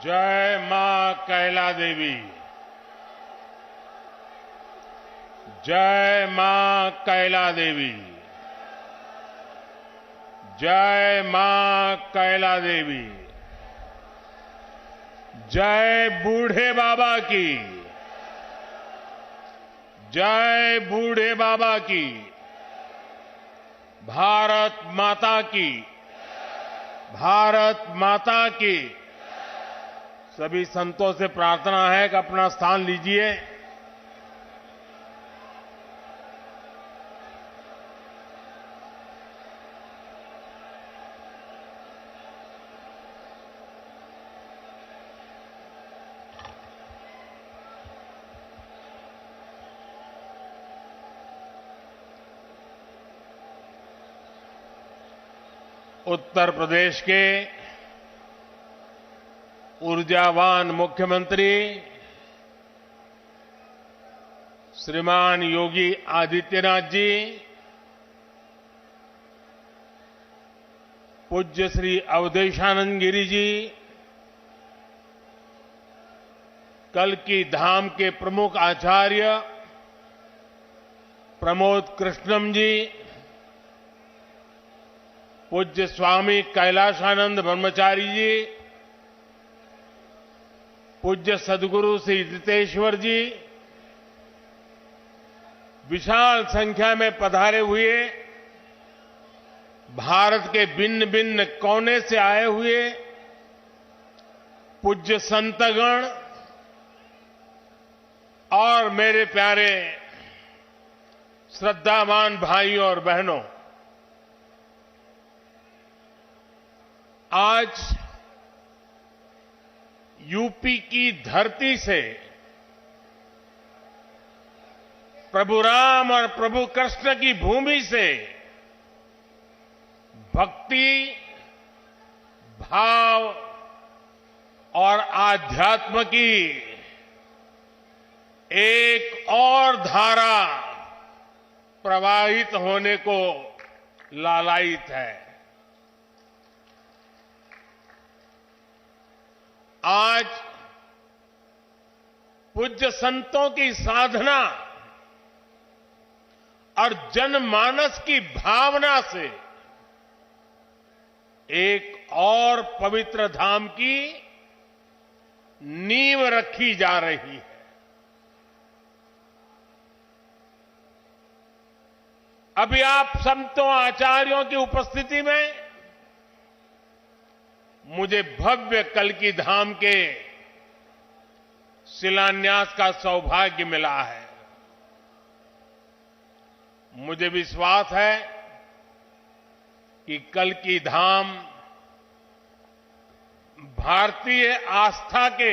जय मां कैला देवी। जय मां कैला देवी। जय मां कैला देवी। जय बूढ़े बाबा की। जय बूढ़े बाबा की। भारत माता की। भारत माता की। सभी संतों से प्रार्थना है कि अपना स्थान लीजिए। उत्तर प्रदेश के ऊर्जावान मुख्यमंत्री श्रीमान योगी आदित्यनाथ जी, पूज्य श्री अवधेशानंद गिरी जी, कल्की धाम के प्रमुख आचार्य प्रमोद कृष्णम जी, पूज्य स्वामी कैलाशानंद ब्रह्मचारी जी, पूज्य सदगुरु श्री जितेश्वर जी, विशाल संख्या में पधारे हुए भारत के भिन्न भिन्न कोने से आए हुए पूज्य संतगण और मेरे प्यारे श्रद्धावान भाइयों और बहनों, आज यूपी की धरती से प्रभु राम और प्रभु कृष्ण की भूमि से भक्ति, भाव और आध्यात्म की एक और धारा प्रवाहित होने को लालायित है। आज पूज्य संतों की साधना और जनमानस की भावना से एक और पवित्र धाम की नींव रखी जा रही है। अभी आप संतों आचार्यों की उपस्थिति में मुझे भव्य कल्की धाम के शिलान्यास का सौभाग्य मिला है। मुझे विश्वास है कि कल्की धाम भारतीय आस्था के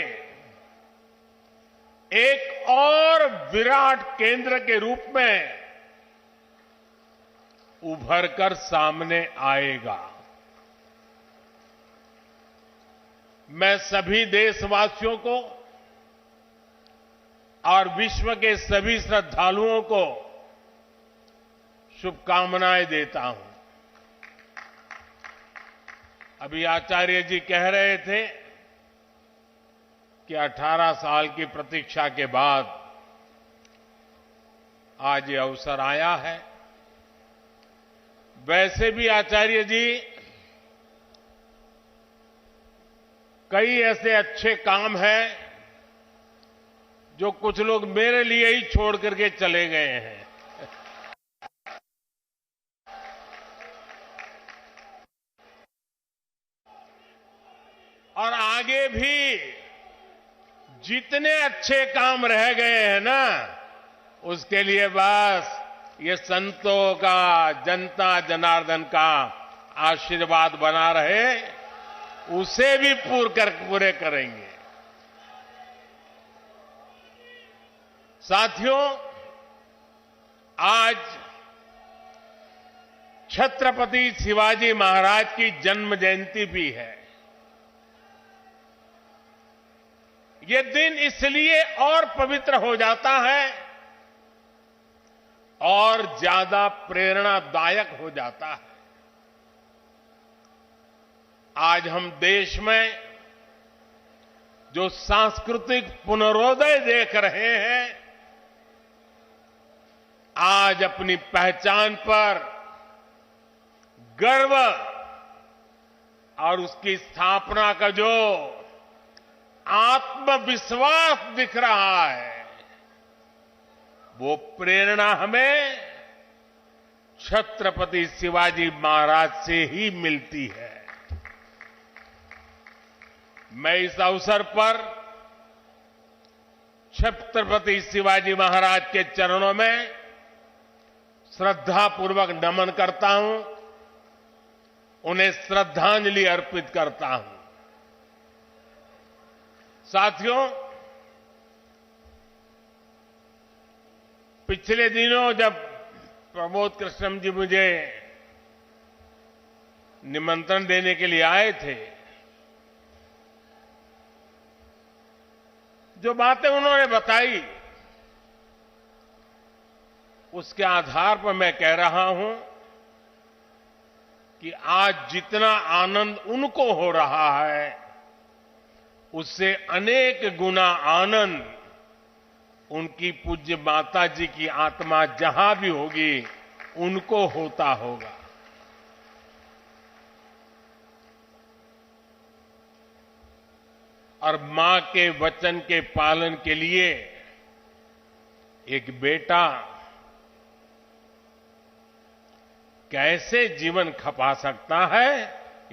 एक और विराट केंद्र के रूप में उभर कर सामने आएगा। मैं सभी देशवासियों को और विश्व के सभी श्रद्धालुओं को शुभकामनाएं देता हूं। अभी आचार्य जी कह रहे थे कि 18 साल की प्रतीक्षा के बाद आज ये अवसर आया है। वैसे भी आचार्य जी कई ऐसे अच्छे काम हैं जो कुछ लोग मेरे लिए ही छोड़ करके चले गए हैं। और आगे भी जितने अच्छे काम रह गए हैं ना, उसके लिए बस ये संतों का, जनता जनार्दन का आशीर्वाद बना रहे, उसे भी पूरे करेंगे। साथियों, आज छत्रपति शिवाजी महाराज की जन्म जयंती भी है। ये दिन इसलिए और पवित्र हो जाता है और ज्यादा प्रेरणादायक हो जाता है। आज हम देश में जो सांस्कृतिक पुनरोदय देख रहे हैं, आज अपनी पहचान पर गर्व और उसकी स्थापना का जो आत्मविश्वास दिख रहा है, वो प्रेरणा हमें छत्रपति शिवाजी महाराज से ही मिलती है। मैं इस अवसर पर छत्रपति शिवाजी महाराज के चरणों में श्रद्धापूर्वक नमन करता हूं, उन्हें श्रद्धांजलि अर्पित करता हूं। साथियों, पिछले दिनों जब प्रमोद कृष्णम जी मुझे निमंत्रण देने के लिए आए थे, जो बातें उन्होंने बताई उसके आधार पर मैं कह रहा हूं कि आज जितना आनंद उनको हो रहा है, उससे अनेक गुना आनंद उनकी पूज्य माता जी की आत्मा जहां भी होगी उनको होता होगा। और मां के वचन के पालन के लिए एक बेटा कैसे जीवन खपा सकता है,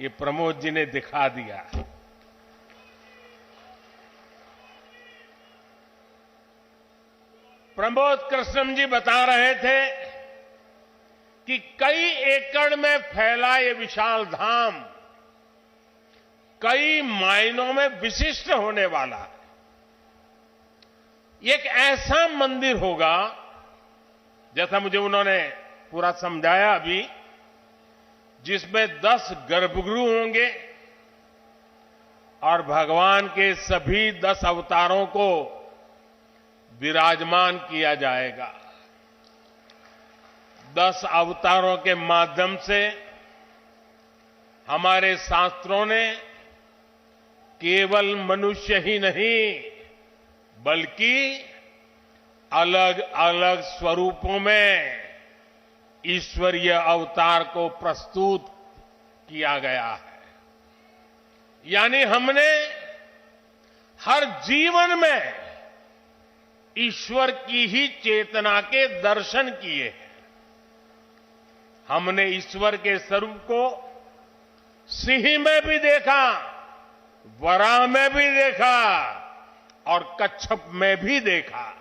ये प्रमोद जी ने दिखा दिया। प्रमोद कृष्णम जी बता रहे थे कि कई एकड़ में फैला ये विशाल धाम कई मायनों में विशिष्ट होने वाला है। एक ऐसा मंदिर होगा, जैसा मुझे उन्होंने पूरा समझाया अभी, जिसमें 10 गर्भगृह होंगे और भगवान के सभी 10 अवतारों को विराजमान किया जाएगा। 10 अवतारों के माध्यम से हमारे शास्त्रों ने केवल मनुष्य ही नहीं बल्कि अलग अलग स्वरूपों में ईश्वरीय अवतार को प्रस्तुत किया गया है। यानी हमने हर जीवन में ईश्वर की ही चेतना के दर्शन किए हैं। हमने ईश्वर के स्वरूप को सिंह में भी देखा, वराह में भी देखा और कच्छप में भी देखा।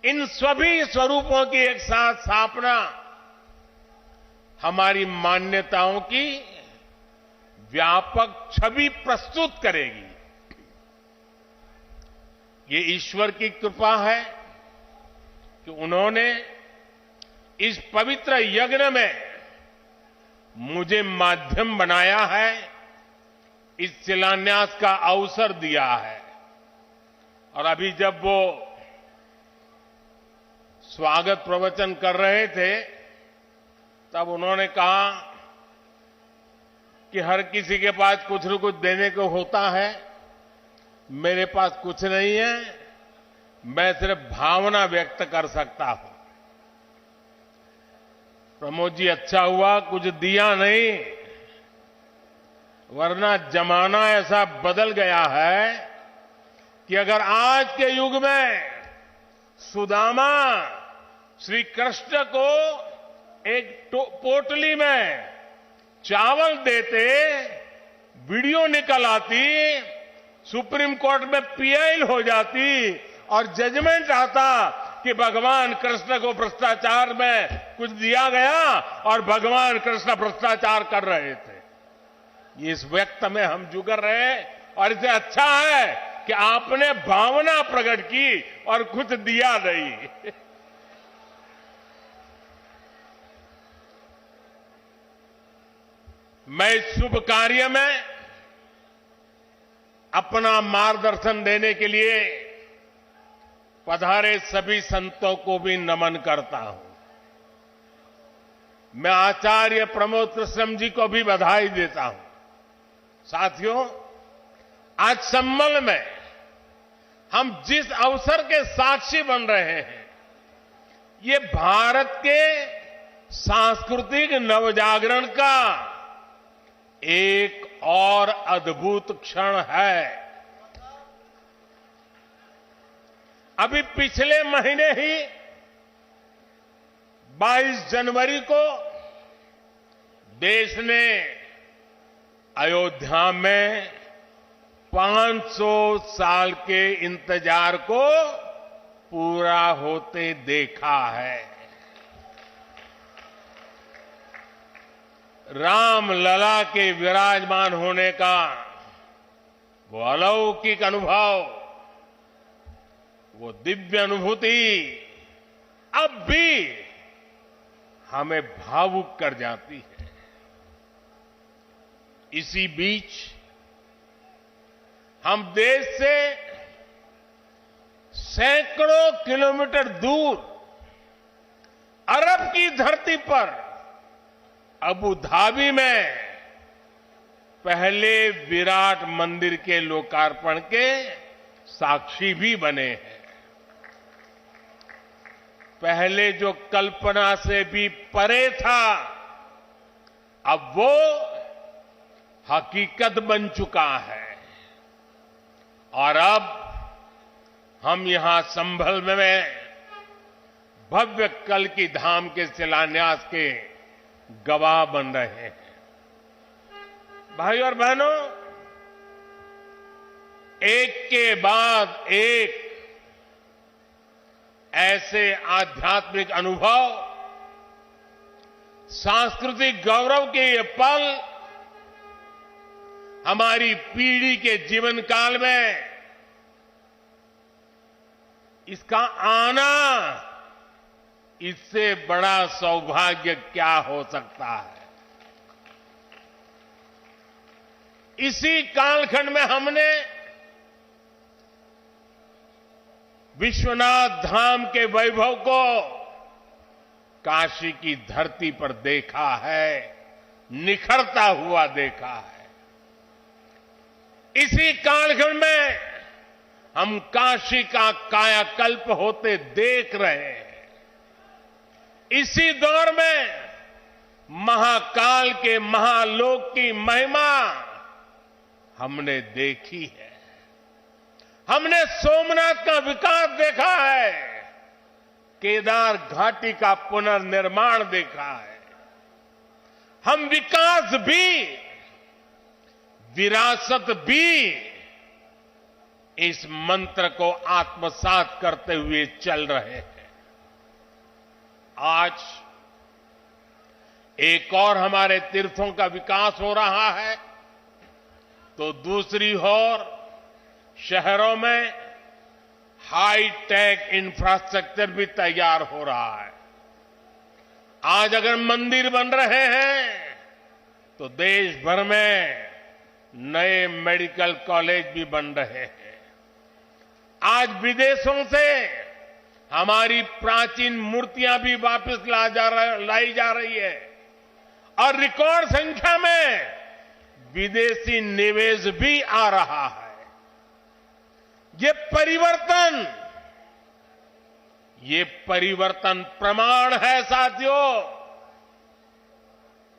इन सभी स्वरूपों की एक साथ स्थापना हमारी मान्यताओं की व्यापक छवि प्रस्तुत करेगी। ये ईश्वर की कृपा है कि उन्होंने इस पवित्र यज्ञ में मुझे माध्यम बनाया है, इस शिलान्यास का अवसर दिया है। और अभी जब वो स्वागत प्रवचन कर रहे थे, तब उन्होंने कहा कि हर किसी के पास कुछ न कुछ देने को होता है, मेरे पास कुछ नहीं है, मैं सिर्फ भावना व्यक्त कर सकता हूं। प्रमोद जी, अच्छा हुआ कुछ दिया नहीं, वरना जमाना ऐसा बदल गया है कि अगर आज के युग में सुदामा श्री कृष्ण को एक पोटली में चावल देते, वीडियो निकल आती, सुप्रीम कोर्ट में पीआई हो जाती और जजमेंट आता कि भगवान कृष्ण को भ्रष्टाचार में कुछ दिया गया और भगवान कृष्ण भ्रष्टाचार कर रहे थे। इस व्यक्त में हम जुगर रहे और इसे अच्छा है कि आपने भावना प्रकट की और कुछ दिया नहीं। मैं इस शुभ कार्य में अपना मार्गदर्शन देने के लिए पधारे सभी संतों को भी नमन करता हूं। मैं आचार्य प्रमोद कृष्णम जी को भी बधाई देता हूं। साथियों, आज संबल में हम जिस अवसर के साक्षी बन रहे हैं, ये भारत के सांस्कृतिक नवजागरण का एक और अद्भुत क्षण है। अभी पिछले महीने ही 22 जनवरी को देश ने अयोध्या में 500 साल के इंतजार को पूरा होते देखा है। राम लला के विराजमान होने का वो अलौकिक अनुभव, वो दिव्य अनुभूति अब भी हमें भावुक कर जाती है। इसी बीच हम देश से सैकड़ों किलोमीटर दूर अरब की धरती पर अबू धाबी में पहले विराट मंदिर के लोकार्पण के साक्षी भी बने हैं। पहले जो कल्पना से भी परे था, अब वो हकीकत बन चुका है। और अब हम यहां संभल में भव्य कल की धाम के शिलान्यास के गवाह बन रहे हैं। भाई और बहनों, एक के बाद एक ऐसे आध्यात्मिक अनुभव, सांस्कृतिक गौरव के ये पल हमारी पीढ़ी के जीवन काल में इसका आना, इससे बड़ा सौभाग्य क्या हो सकता है। इसी कालखंड में हमने विश्वनाथ धाम के वैभव को काशी की धरती पर देखा है, निखरता हुआ देखा है। इसी कालखंड में हम काशी का कायाकल्प होते देख रहे हैं। इसी दौर में महाकाल के महालोक की महिमा हमने देखी है। हमने सोमनाथ का विकास देखा है, केदार घाटी का पुनर्निर्माण देखा है। हम विकास भी, विरासत भी, इस मंत्र को आत्मसात करते हुए चल रहे हैं। आज एक और हमारे तीर्थों का विकास हो रहा है, तो दूसरी ओर शहरों में हाई टेक इंफ्रास्ट्रक्चर भी तैयार हो रहा है। आज अगर मंदिर बन रहे हैं, तो देश भर में नए मेडिकल कॉलेज भी बन रहे हैं। आज विदेशों से हमारी प्राचीन मूर्तियां भी वापस लाई जा रही है और रिकॉर्ड संख्या में विदेशी निवेश भी आ रहा है। ये परिवर्तन प्रमाण है साथियों,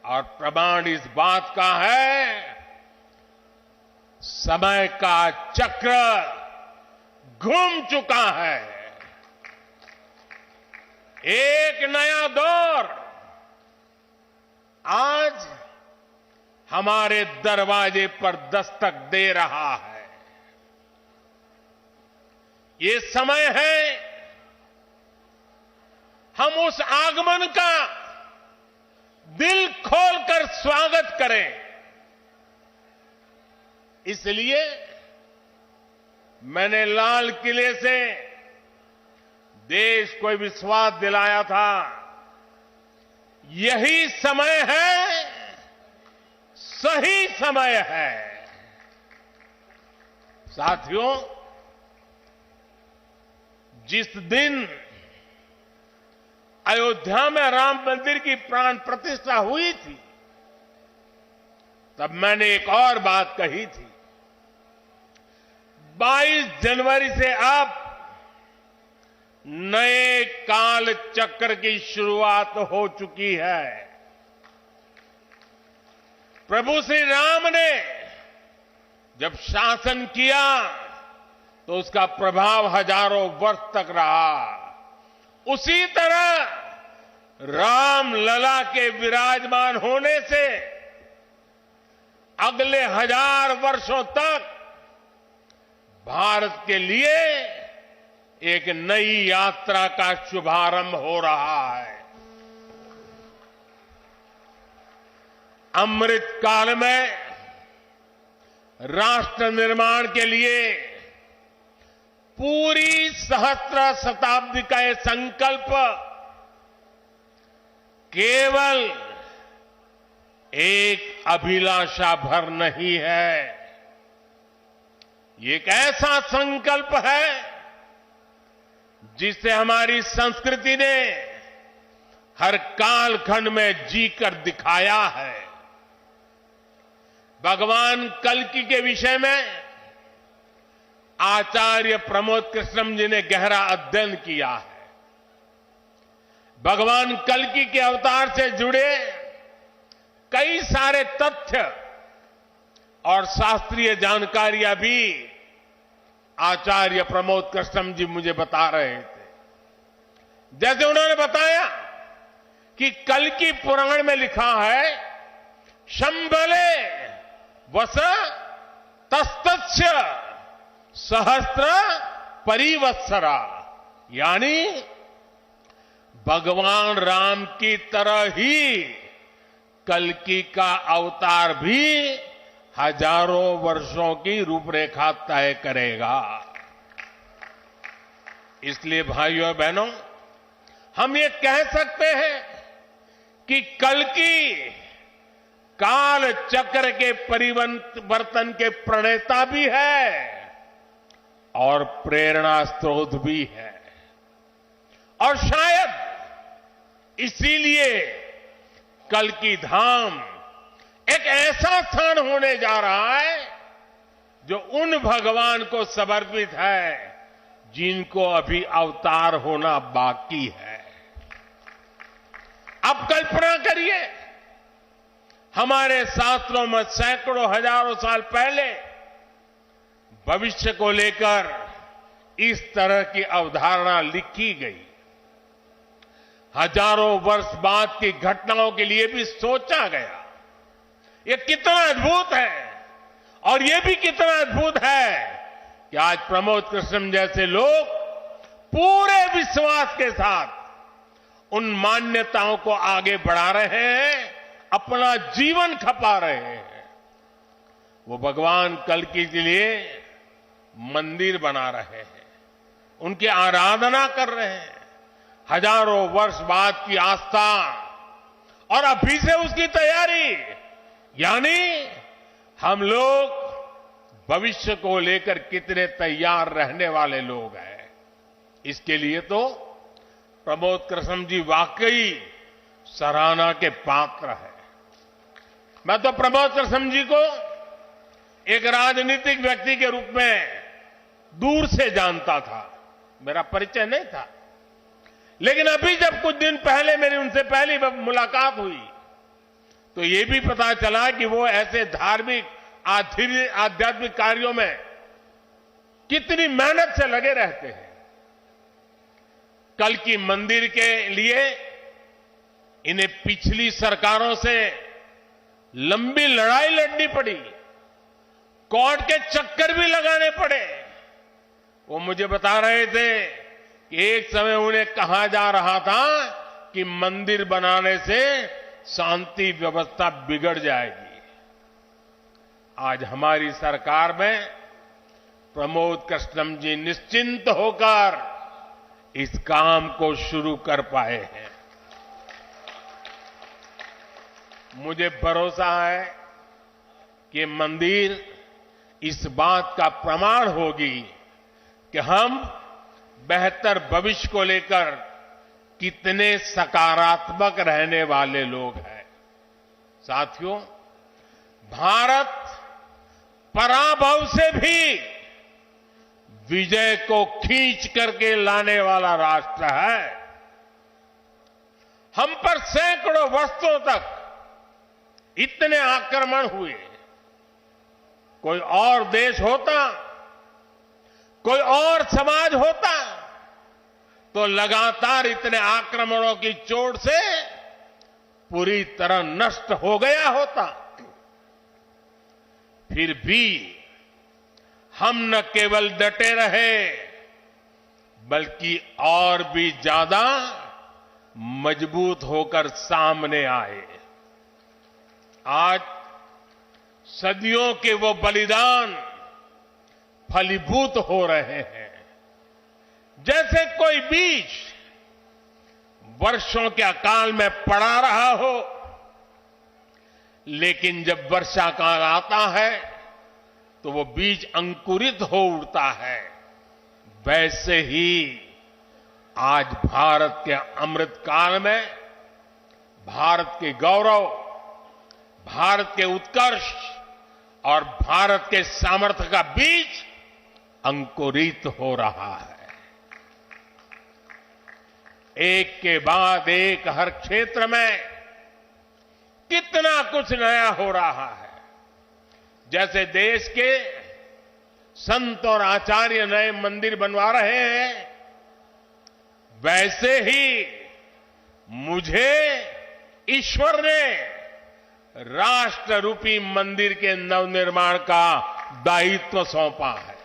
और प्रमाण इस बात का है, समय का चक्र घूम चुका है। एक नया दौर आज हमारे दरवाजे पर दस्तक दे रहा है। ये समय है हम उस आगमन का दिल खोलकर स्वागत करें। इसलिए मैंने लाल किले से देश को विश्वास दिलाया था, यही समय है, सही समय है। साथियों, जिस दिन अयोध्या में राम मंदिर की प्राण प्रतिष्ठा हुई थी, तब मैंने एक और बात कही थी। 22 जनवरी से अब नए काल चक्र की शुरुआत हो चुकी है। प्रभु श्री राम ने जब शासन किया तो उसका प्रभाव हजारों वर्ष तक रहा। उसी तरह राम लला के विराजमान होने से अगले 1000 वर्षों तक भारत के लिए एक नई यात्रा का शुभारंभ हो रहा है। अमृत काल में राष्ट्र निर्माण के लिए पूरी सहस्त्र शताब्दी का यह संकल्प केवल एक अभिलाषा भर नहीं है, ये एक ऐसा संकल्प है जिसे हमारी संस्कृति ने हर कालखंड में जीकर दिखाया है। भगवान कल्कि के विषय में आचार्य प्रमोद कृष्णम जी ने गहरा अध्ययन किया है। भगवान कल्कि के अवतार से जुड़े कई सारे तथ्य और शास्त्रीय जानकारियां भी आचार्य प्रमोद कृष्णम जी मुझे बता रहे थे। जैसे उन्होंने बताया कि कल्कि पुराण में लिखा है, शंबले वस तस्तस्य सहस्त्र परिवत्सरा, यानी भगवान राम की तरह ही कल्कि का अवतार भी हजारों वर्षों की रूपरेखा तय करेगा। इसलिए भाइयों और बहनों, हम ये कह सकते हैं कि कल्कि काल चक्र के परिवर्तन के प्रणेता भी है और प्रेरणा स्रोत भी है। और शायद इसीलिए कल्कि धाम एक ऐसा स्थान होने जा रहा है जो उन भगवान को समर्पित है जिनको अभी अवतार होना बाकी है। अब कल्पना करिए, हमारे शास्त्रों में सैकड़ों हजारों साल पहले भविष्य को लेकर इस तरह की अवधारणा लिखी गई। हजारों वर्ष बाद की घटनाओं के लिए भी सोचा गया। ये कितना अद्भुत है, और ये भी कितना अद्भुत है कि आज प्रमोद कृष्णम जैसे लोग पूरे विश्वास के साथ उन मान्यताओं को आगे बढ़ा रहे हैं, अपना जीवन खपा रहे हैं। वो भगवान कल्कि के लिए मंदिर बना रहे हैं, उनकी आराधना कर रहे हैं। हजारों वर्ष बाद की आस्था और अभी से उसकी तैयारी, यानी हम लोग भविष्य को लेकर कितने तैयार रहने वाले लोग हैं। इसके लिए तो प्रमोद कृष्णम जी वाकई सराहना के पात्र है। मैं तो प्रमोद कृष्णम जी को एक राजनीतिक व्यक्ति के रूप में दूर से जानता था, मेरा परिचय नहीं था। लेकिन अभी जब कुछ दिन पहले मेरी उनसे पहली मुलाकात हुई तो ये भी पता चला कि वो ऐसे धार्मिक आध्यात्मिक कार्यों में कितनी मेहनत से लगे रहते हैं। कल्कि मंदिर के लिए इन्हें पिछली सरकारों से लंबी लड़ाई लड़नी पड़ी, कोर्ट के चक्कर भी लगाने पड़े। वो मुझे बता रहे थे कि एक समय उन्हें कहा जा रहा था कि मंदिर बनाने से शांति व्यवस्था बिगड़ जाएगी। आज हमारी सरकार में प्रमोद कृष्णम जी निश्चिंत होकर इस काम को शुरू कर पाए हैं। मुझे भरोसा है कि मंदिर इस बात का प्रमाण होगी कि हम बेहतर भविष्य को लेकर कितने सकारात्मक रहने वाले लोग हैं। साथियों, भारत पराभव से भी विजय को खींच करके लाने वाला राष्ट्र है। हम पर सैकड़ों वर्षों तक इतने आक्रमण हुए, कोई और देश होता, कोई और समाज होता तो लगातार इतने आक्रमणों की चोट से पूरी तरह नष्ट हो गया होता। फिर भी हम न केवल डटे रहे बल्कि और भी ज्यादा मजबूत होकर सामने आए। आज सदियों के वो बलिदान फलीभूत हो रहे हैं। जैसे कोई बीज वर्षों के अकाल में पड़ा रहा हो, लेकिन जब वर्षा काल आता है तो वो बीज अंकुरित हो उठता है। वैसे ही आज भारत के अमृत काल में भारत के गौरव, भारत के उत्कर्ष और भारत के सामर्थ्य का बीज अंकुरित हो रहा है। एक के बाद एक हर क्षेत्र में कितना कुछ नया हो रहा है। जैसे देश के संत और आचार्य नए मंदिर बनवा रहे हैं, वैसे ही मुझे ईश्वर ने राष्ट्र रूपी मंदिर के नवनिर्माण का दायित्व सौंपा है।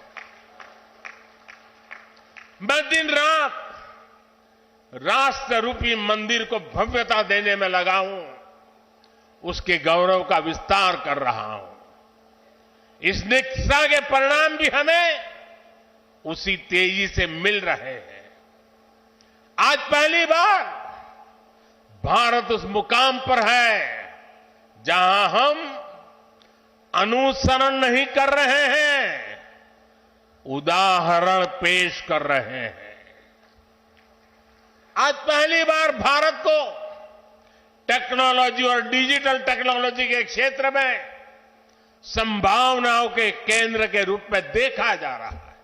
मैं दिन रात राष्ट्र रूपी मंदिर को भव्यता देने में लगा हूं, उसके गौरव का विस्तार कर रहा हूं। इस निष्ठा के परिणाम भी हमें उसी तेजी से मिल रहे हैं। आज पहली बार भारत उस मुकाम पर है जहां हम अनुसरण नहीं कर रहे हैं, उदाहरण पेश कर रहे हैं। आज पहली बार भारत को टेक्नोलॉजी और डिजिटल टेक्नोलॉजी के क्षेत्र में संभावनाओं के केंद्र के रूप में देखा जा रहा है।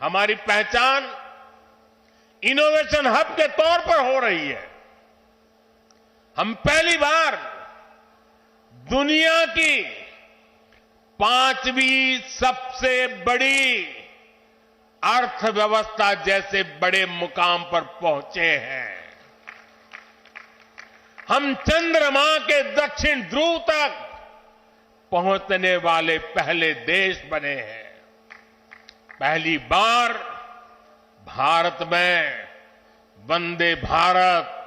हमारी पहचान इनोवेशन हब के तौर पर हो रही है। हम पहली बार दुनिया की 5वीं सबसे बड़ी अर्थव्यवस्था जैसे बड़े मुकाम पर पहुंचे हैं। हम चंद्रमा के दक्षिण ध्रुव तक पहुंचने वाले पहले देश बने हैं। पहली बार भारत में वंदे भारत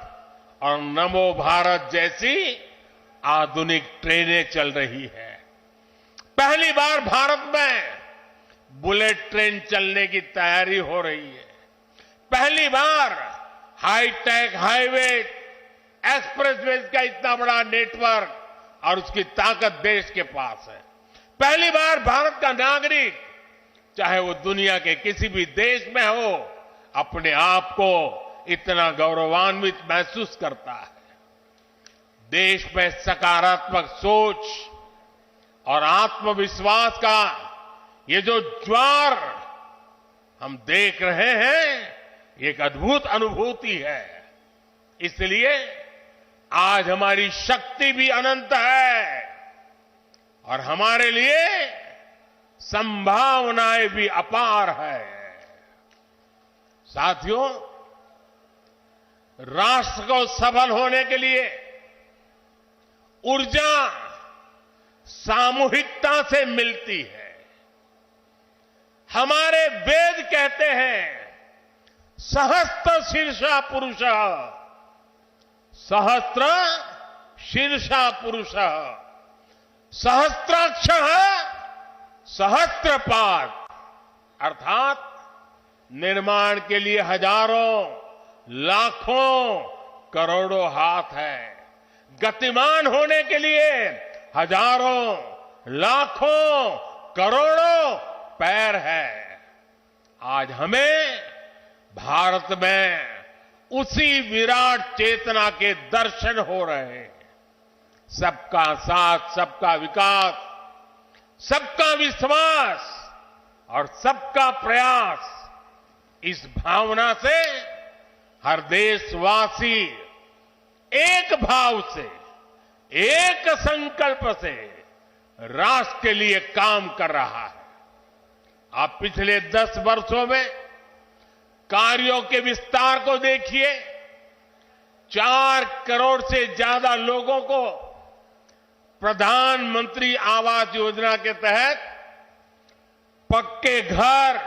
और नमो भारत जैसी आधुनिक ट्रेनें चल रही है। पहली बार भारत में बुलेट ट्रेन चलने की तैयारी हो रही है। पहली बार हाईटेक हाईवे, एक्सप्रेसवे का इतना बड़ा नेटवर्क और उसकी ताकत देश के पास है। पहली बार भारत का नागरिक, चाहे वो दुनिया के किसी भी देश में हो, अपने आप को इतना गौरवान्वित महसूस करता है। देश में सकारात्मक सोच और आत्मविश्वास का ये जो ज्वार हम देख रहे हैं, ये एक अद्भुत अनुभूति है। इसलिए आज हमारी शक्ति भी अनंत है और हमारे लिए संभावनाएं भी अपार है। साथियों, राष्ट्र को सफल होने के लिए ऊर्जा सामूहिकता से मिलती है। हमारे वेद कहते हैं, सहस्त्र शीर्षा पुरुष, सहस्त्र शीर्षा पुरुष, सहस्त्राक्ष सहस्त्रपाद। अर्थात निर्माण के लिए हजारों, लाखों, करोड़ों हाथ है। गतिमान होने के लिए हजारों, लाखों, करोड़ों पैर है। आज हमें भारत में उसी विराट चेतना के दर्शन हो रहे हैं। सबका साथ, सबका विकास, सबका विश्वास, और सबका प्रयास, इस भावना से हर देशवासी एक भाव से, एक संकल्प से राष्ट्र के लिए काम कर रहा है। आप पिछले 10 वर्षों में कार्यों के विस्तार को देखिए। 4 करोड़ से ज्यादा लोगों को प्रधानमंत्री आवास योजना के तहत पक्के घर,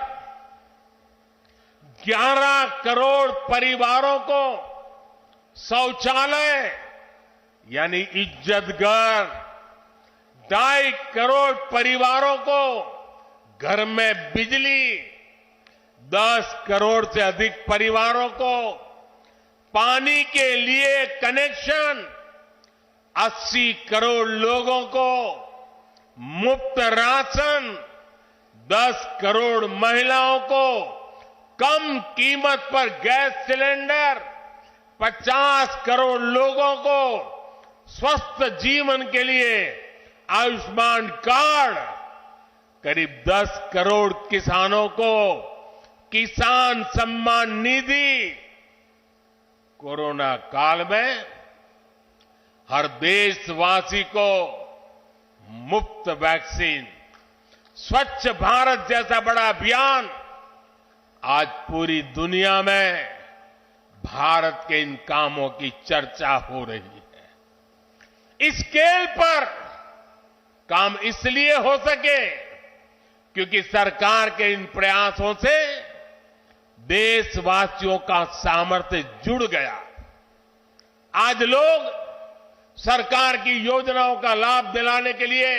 11 करोड़ परिवारों को शौचालय यानी इज्जत घर, 2.5 करोड़ परिवारों को घर में बिजली, 10 करोड़ से अधिक परिवारों को पानी के लिए कनेक्शन, 80 करोड़ लोगों को मुफ्त राशन, 10 करोड़ महिलाओं को कम कीमत पर गैस सिलेंडर, 50 करोड़ लोगों को स्वस्थ जीवन के लिए आयुष्मान कार्ड, करीब 10 करोड़ किसानों को किसान सम्मान निधि। कोरोना काल में हर देशवासी को मुफ्त वैक्सीन, स्वच्छ भारत जैसा बड़ा अभियान, आज पूरी दुनिया में भारत के इन कामों की चर्चा हो रही है। इस स्केल पर काम इसलिए हो सके क्योंकि सरकार के इन प्रयासों से देशवासियों का सामर्थ्य जुड़ गया। आज लोग सरकार की योजनाओं का लाभ दिलाने के लिए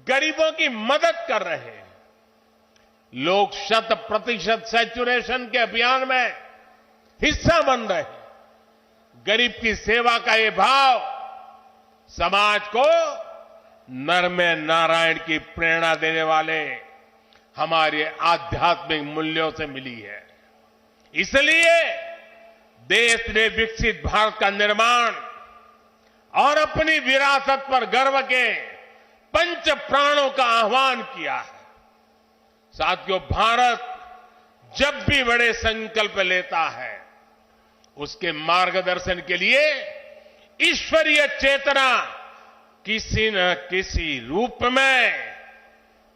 गरीबों की मदद कर रहे हैं। लोग 100% सैचुरेशन के अभियान में हिस्सा बन रहे हैं। गरीब की सेवा का ये भाव समाज को नर में नारायण की प्रेरणा देने वाले हमारे आध्यात्मिक मूल्यों से मिली है। इसलिए देश ने विकसित भारत का निर्माण और अपनी विरासत पर गर्व के 5 प्राणों का आह्वान किया है। साथियों, भारत जब भी बड़े संकल्प लेता है, उसके मार्गदर्शन के लिए ईश्वरीय चेतना किसी न किसी रूप में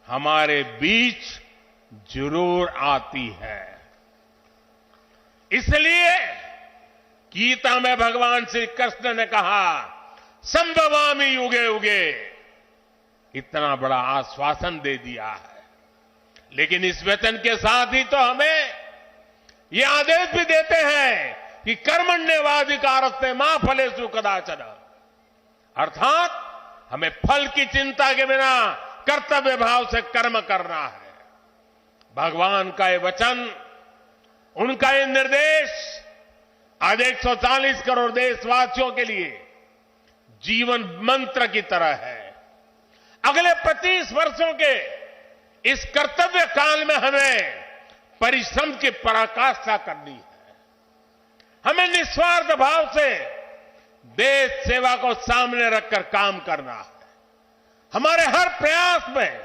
हमारे बीच जरूर आती है। इसलिए गीता में भगवान श्री कृष्ण ने कहा, संभवामि युगे युगे, इतना बड़ा आश्वासन दे दिया है। लेकिन इस वचन के साथ ही तो हमें ये आदेश भी देते हैं कि कर्मण्येवाधिकारस्ते मा फलेषु कदाचन, अर्थात हमें फल की चिंता के बिना कर्तव्य भाव से कर्म करना है। भगवान का ये वचन, उनका ये निर्देश आज 140 करोड़ देशवासियों के लिए जीवन मंत्र की तरह है। अगले 25 वर्षों के इस कर्तव्य काल में हमें परिश्रम की पराकाष्ठा करनी है। हमें निस्वार्थ भाव से देश सेवा को सामने रखकर काम करना है। हमारे हर प्रयास में,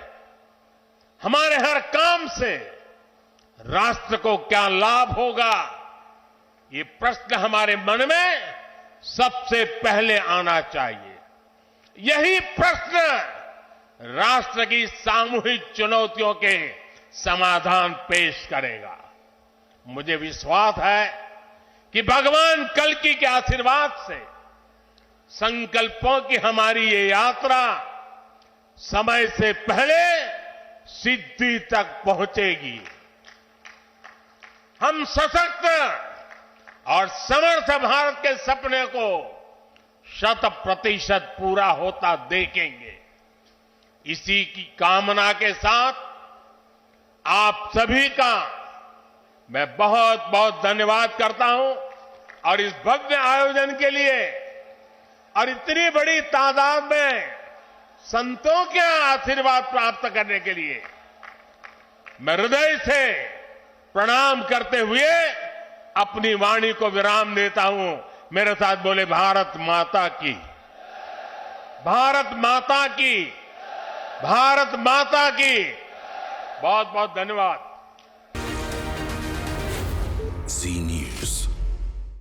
हमारे हर काम से राष्ट्र को क्या लाभ होगा, ये प्रश्न हमारे मन में सबसे पहले आना चाहिए। यही प्रश्न राष्ट्र की सामूहिक चुनौतियों के समाधान पेश करेगा। मुझे विश्वास है कि भगवान कल्कि के आशीर्वाद से संकल्पों की हमारी ये यात्रा समय से पहले सिद्धि तक पहुंचेगी। हम सशक्त और समर्थ भारत के सपने को 100% पूरा होता देखेंगे। इसी की कामना के साथ आप सभी का मैं बहुत बहुत धन्यवाद करता हूं और इस भव्य आयोजन के लिए और इतनी बड़ी तादाद में संतों के आशीर्वाद प्राप्त करने के लिए मैं हृदय से प्रणाम करते हुए अपनी वाणी को विराम देता हूं। मेरे साथ बोले, भारत माता की, भारत माता की, भारत माता की। बहुत बहुत धन्यवाद। Zee News.